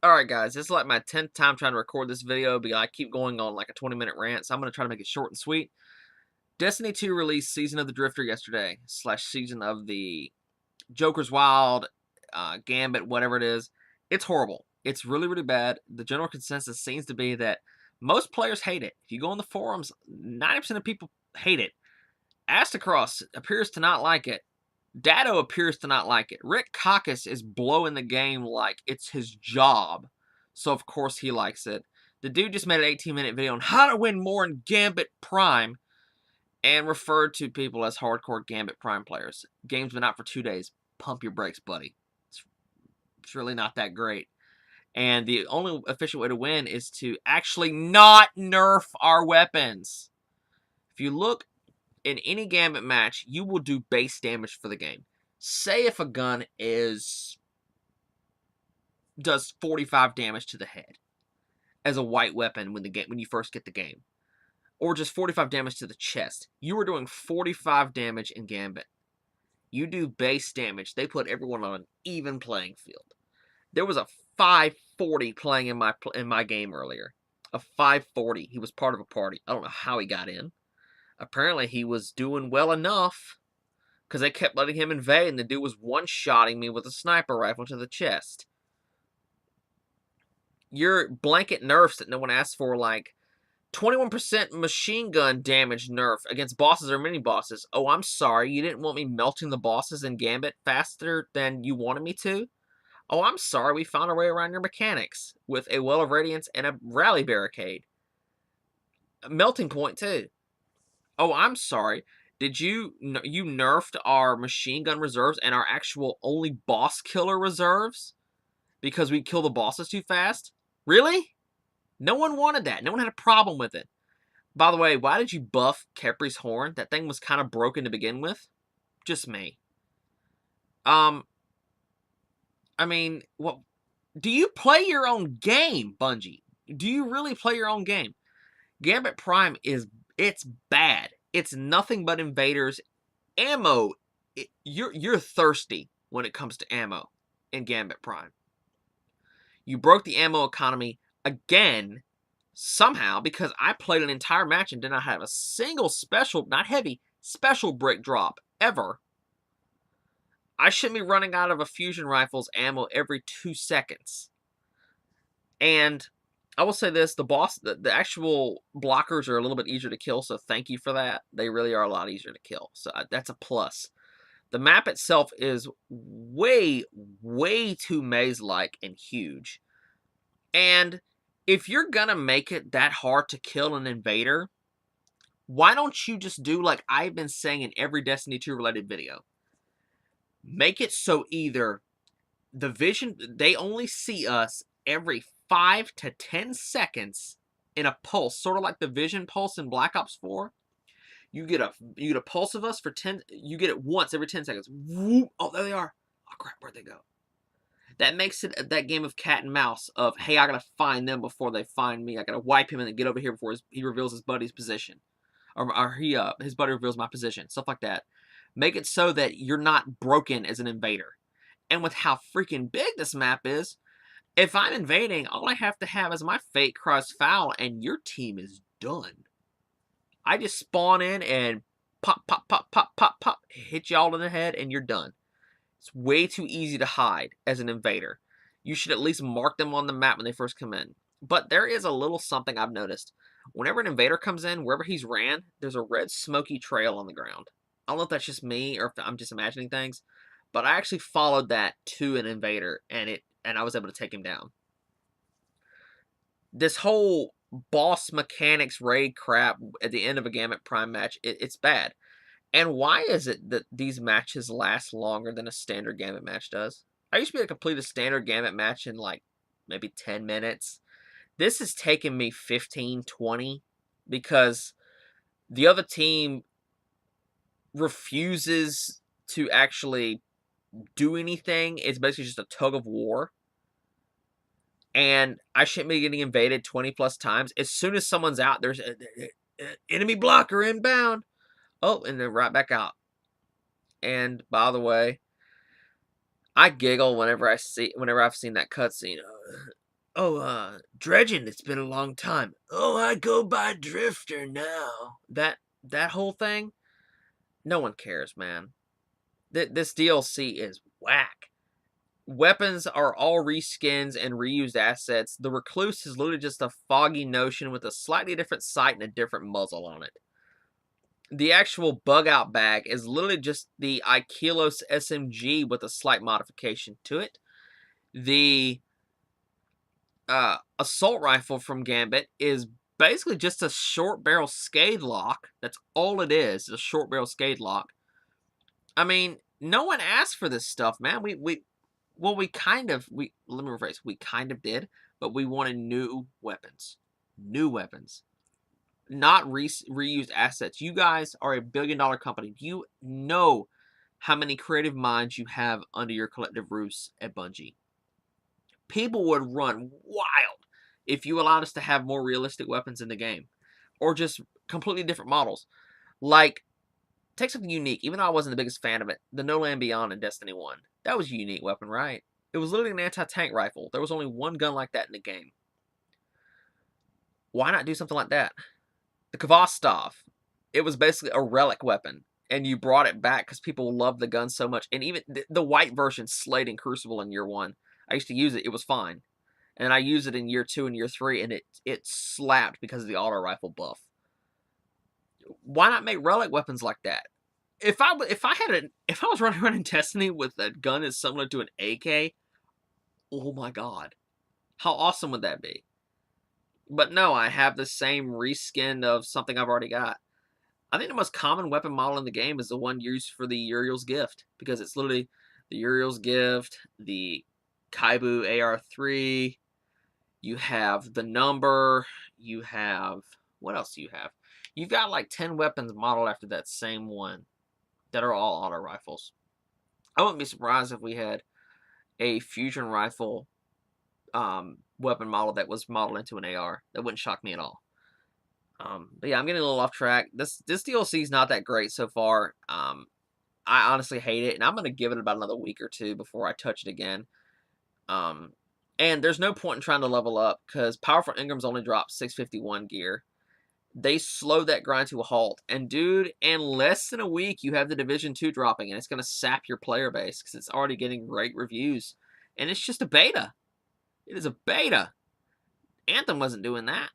Alright guys, this is like my 10th time trying to record this video, but I keep going on like a 20-minute rant, so I'm going to try to make it short and sweet. Destiny 2 released Season of the Drifter yesterday, / Season of the Joker's Wild, Gambit, whatever it is. It's horrible. It's really, really bad. The general consensus seems to be that most players hate it. If you go on the forums, 90% of people hate it. Astacross appears to not like it. Dado appears to not like it. Rick Caucus is blowing the game like it's his job. So, of course, he likes it. The dude just made an 18-minute video on how to win more in Gambit Prime and referred to people as hardcore Gambit Prime players. Game's been out for 2 days. Pump your brakes, buddy. It's really not that great. And the only official way to win is to actually not nerf our weapons. If you look in any Gambit match, you will do base damage for the game. Say if a gun does 45 damage to the head as a white weapon when you first get the game, or just 45 damage to the chest. You are doing 45 damage in Gambit. You do base damage. They put everyone on an even playing field. There was a 540 playing in my game earlier. A 540. He was part of a party. I don't know how he got in. Apparently, he was doing well enough because they kept letting him invade, and the dude was one-shotting me with a sniper rifle to the chest. Your blanket nerfs that no one asked for, like 21% machine gun damage nerf against bosses or mini-bosses. Oh, I'm sorry. You didn't want me melting the bosses in Gambit faster than you wanted me to? Oh, I'm sorry. We found our way around your mechanics with a Well of Radiance and a Rally Barricade. A melting point, too. Oh, I'm sorry. Did you nerfed our machine gun reserves and our actual only boss killer reserves because we kill the bosses too fast? Really? No one wanted that. No one had a problem with it. By the way, why did you buff Kepri's horn? That thing was kind of broken to begin with. Just me. I mean, what? Do you play your own game, Bungie? Do you really play your own game? Gambit Prime it's bad. It's nothing but invaders. Ammo, you're thirsty when it comes to ammo in Gambit Prime. You broke the ammo economy again, somehow, because I played an entire match and did not have a single special, not heavy, special brick drop, ever. I shouldn't be running out of a fusion rifle's ammo every 2 seconds. And I will say this, the actual blockers are a little bit easier to kill, so thank you for that. They really are a lot easier to kill, so that's a plus. The map itself is way, way too maze-like and huge. And if you're gonna make it that hard to kill an invader, why don't you just do like I've been saying in every Destiny 2 related video? Make it so either they only see us every 5 to 10 seconds in a pulse, sort of like the Vision pulse in Black Ops 4. You get a pulse of us for 10. You get it once every 10 seconds. Whoop, oh, there they are. Oh crap, where'd they go? That makes it that game of cat and mouse of, hey, I gotta find them before they find me. I gotta wipe him and then get over here before he reveals his buddy's position, or his buddy reveals my position. Stuff like that. Make it so that you're not broken as an invader. And with how freaking big this map is, if I'm invading, all I have to have is my fate cries foul, and your team is done. I just spawn in and pop, pop, pop, pop, pop, pop, hit you all in the head, and you're done. It's way too easy to hide as an invader. You should at least mark them on the map when they first come in. But there is a little something I've noticed. Whenever an invader comes in, wherever he's ran, there's a red smoky trail on the ground. I don't know if that's just me or if I'm just imagining things, but I actually followed that to an invader, and I was able to take him down. This whole boss mechanics raid crap at the end of a Gambit Prime match, it's bad. And why is it that these matches last longer than a standard Gambit match does? I used to be able to complete a standard Gambit match in like maybe 10 minutes. This has taken me 15, 20 because the other team refuses to actually do anything. It's basically just a tug of war. And I shouldn't be getting invaded 20 plus times. As soon as someone's out, there's an enemy blocker inbound. Oh, and then right back out. And by the way, I giggle whenever I've seen that cutscene. Dredging, it's been a long time. Oh, I go by Drifter now. That whole thing, no one cares, man. This DLC is whack. Weapons are all reskins and reused assets. The Recluse is literally just a foggy notion with a slightly different sight and a different muzzle on it. The actual bug out bag is literally just the Ikilos SMG with a slight modification to it. The assault rifle from Gambit is basically just a short barrel scade lock. That's all it is a short barrel scade lock. I mean, no one asked for this stuff, man. We kind of let me rephrase. We kind of did, but we wanted new weapons. New weapons. Not reused assets. You guys are a billion-dollar company. You know how many creative minds you have under your collective roofs at Bungie. People would run wild if you allowed us to have more realistic weapons in the game. Or just completely different models. Like, take something unique. Even though I wasn't the biggest fan of it, the No Land Beyond in Destiny 1. That was a unique weapon, right? It was literally an anti-tank rifle. There was only one gun like that in the game. Why not do something like that? The Kvostov. It was basically a relic weapon. And you brought it back because people loved the gun so much. And even the white version slayed in Crucible in year 1. I used to use it. It was fine. And I used it in year 2 and year 3. And it slapped because of the auto rifle buff. Why not make relic weapons like that? If I was running around in Destiny with a gun that's similar to an AK, oh my god, how awesome would that be? But no, I have the same reskin of something I've already got. I think the most common weapon model in the game is the one used for the Uriel's Gift, because it's literally the Uriel's Gift, the Kaibu AR3. You have the number. You have, what else do you have? You've got like 10 weapons modeled after that same one that are all auto rifles. I wouldn't be surprised if we had a fusion rifle weapon model that was modeled into an AR. That wouldn't shock me at all. But yeah, I'm getting a little off track. This DLC is not that great so far. I honestly hate it, and I'm going to give it about another week or two before I touch it again. And there's no point in trying to level up, because Powerful Ingrams only drop 651 gear. They slowed that grind to a halt. And dude, in less than a week, you have the Division 2 dropping, and it's going to sap your player base, because it's already getting great reviews. And it's just a beta. It is a beta. Anthem wasn't doing that.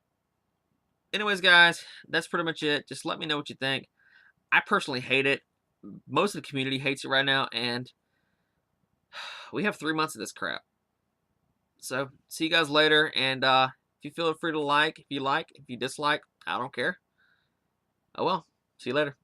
Anyways, guys, that's pretty much it. Just let me know what you think. I personally hate it. Most of the community hates it right now, and we have 3 months of this crap. So, see you guys later, and if you feel free to like, if you dislike, I don't care. Oh well, see you later.